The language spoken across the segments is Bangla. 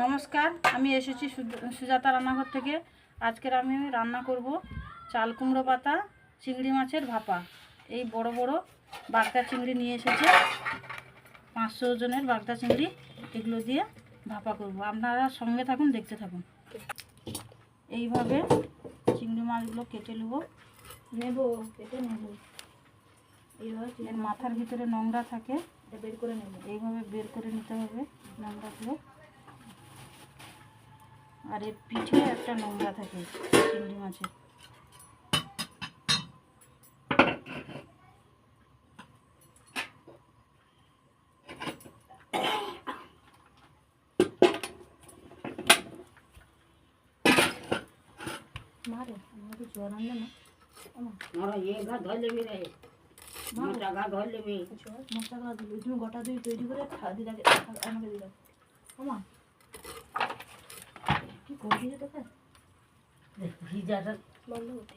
নমস্কার, আমি এসেছি সুজাতা রান্নাঘর থেকে। আজকের আমি রান্না করব চাল কুমড়ো পাতা চিংড়ি মাছের ভাপা। এই বড় বড় বাগদা চিংড়ি নিয়ে এসেছে, 500 ওজনের বাগদা চিংড়ি। এগুলো দিয়ে ভাপা করব, আপনারা সঙ্গে থাকুন, দেখতে থাকুন। এইভাবে চিংড়ি মাছগুলো কেটে কেটে নেব। এইভাবে এর মাথার ভিতরে নোংরা থাকে, এটা বের করে নেব। এইভাবে বের করে নিতে হবে নোংরাগুলো। আর এর পিঠে একটা নোংরা থাকে চিংড়ি মাছের। মারে আমাকে জ্বর আনলে না, মোটা গা দিবি, তুমি গোটা দই তৈরি করে দিদাকে আমাকে দিলাম। আমা কি করবি তোকে ভিজাটা বন্ধ হতে।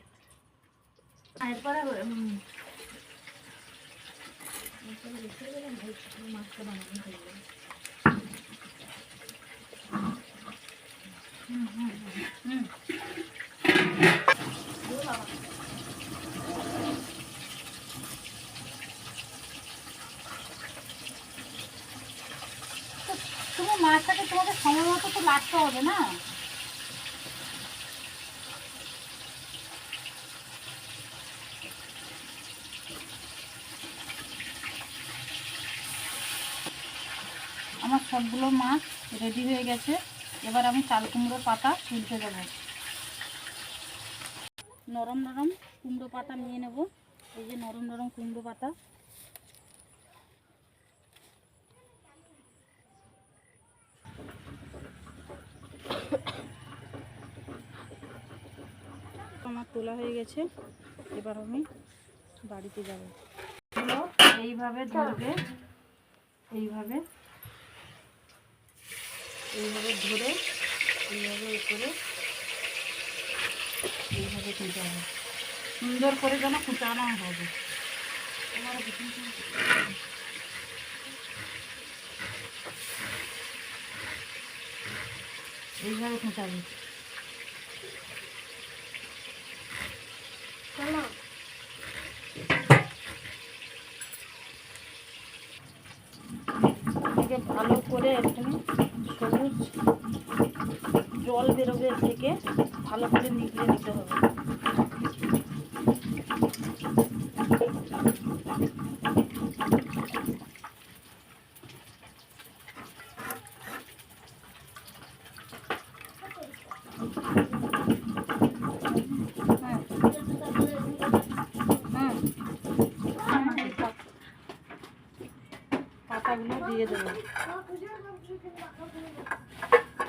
এরপরে মাছটা বানানো হয়ে গেল। তুমি মাছটাকে তোমাকে সময় মতো তো লাগতে হবে না। আমার সবগুলো মাছ রেডি হয়ে গেছে। এবার আমি চাল কুমড়োর পাতা তুলতে দেব। নরম নরম কুমড়ো পাতা নিয়ে নেব। এই যে নরম নরম কুমড়ো পাতা। আমার তোলা হয়ে গেছে, এবার আমি বাড়িতে যাব। এইভাবে ধরবে, এইভাবে এইভাবে ধরে এইভাবে করে এইভাবে কুচাতে হবে, সুন্দর করে যেন কুচানো হবে। এইভাবে কুচাবে। ভালো করে এখানে সবুজ জল বেরোবে থেকে ভালো করে নিগড়ে নিতে হবে। পাতাগুলো দিয়ে দেবো,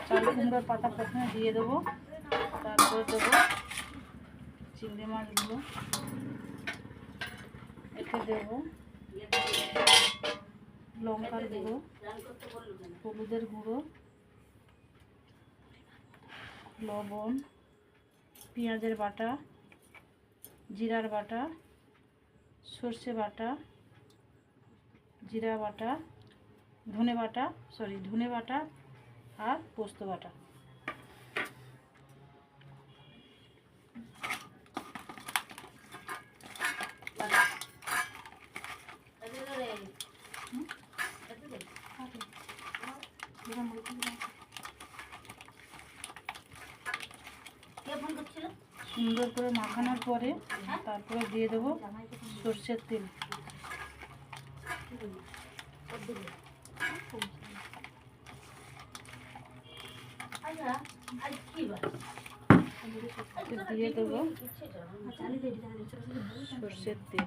চাল কুমড়োর পাতা প্রথমে দিয়ে দেবো, তারপরে দেবো চিংড়ি মাছগুলো, এতে দেবো লঙ্কার গুঁড়ো, হলুদের গুঁড়ো, লবণ, পেঁয়াজের বাটা, জিরার বাটা, সর্ষে বাটা, জিরা বাটা, ধনে বাটা আর পোস্ত বাটা। সুন্দর করে মাখানোর পরে তারপরে দিয়ে দেবো সর্ষের তেল। দিয়ে দেবো সর্ষের তেল।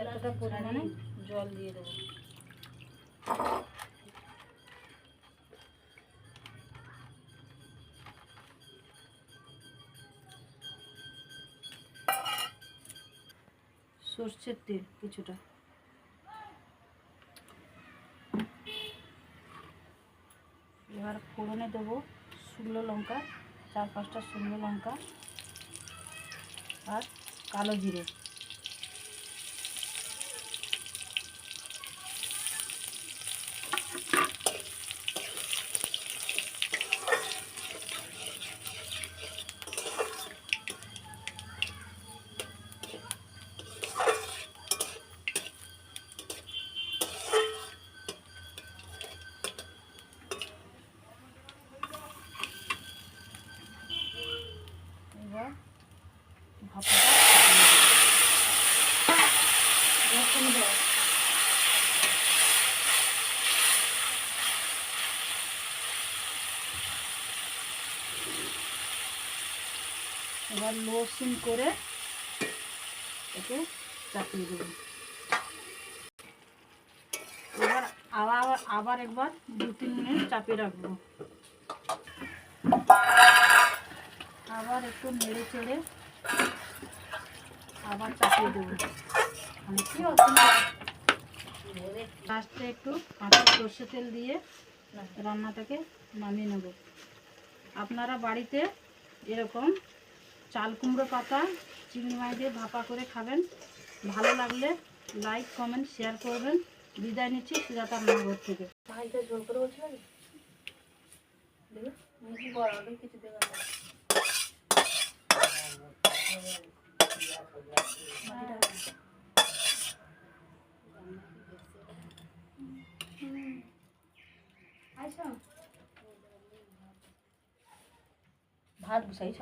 এতটা পরিমাণে জল দিয়ে দেবো। সর্ষের তেল কিছুটা, এবার ফোড়নে দেবো শুকনো লঙ্কা, 4-5টা শুকনো লঙ্কা আর কালো জিরে। এবার ভাপাটা এবার লো সিম করে একে চাপিয়ে দেবো। এবার আবার একবার 2-3 মিনিট চাপিয়ে রাখবো। আবার একটু নেড়ে চেড়ে আবার চাপিয়ে দেবো। লাস্টে একটু কাঁচা সর্ষে তেল দিয়ে রান্নাটাকে নামিয়ে নেব। আপনারা বাড়িতে এরকম চাল কুমড়ো পাতা চিংড়ি মাছ দিয়ে ভাপা করে খাবেন। ভালো লাগলে লাইক কমেন্ট শেয়ার করবেন। বিদায় নিচ্ছি সুজাতার রান্নাঘর থেকে। মাছটা ঝোল করে বলছিলেন কিছু দেওয়া ভাত বসাইছ।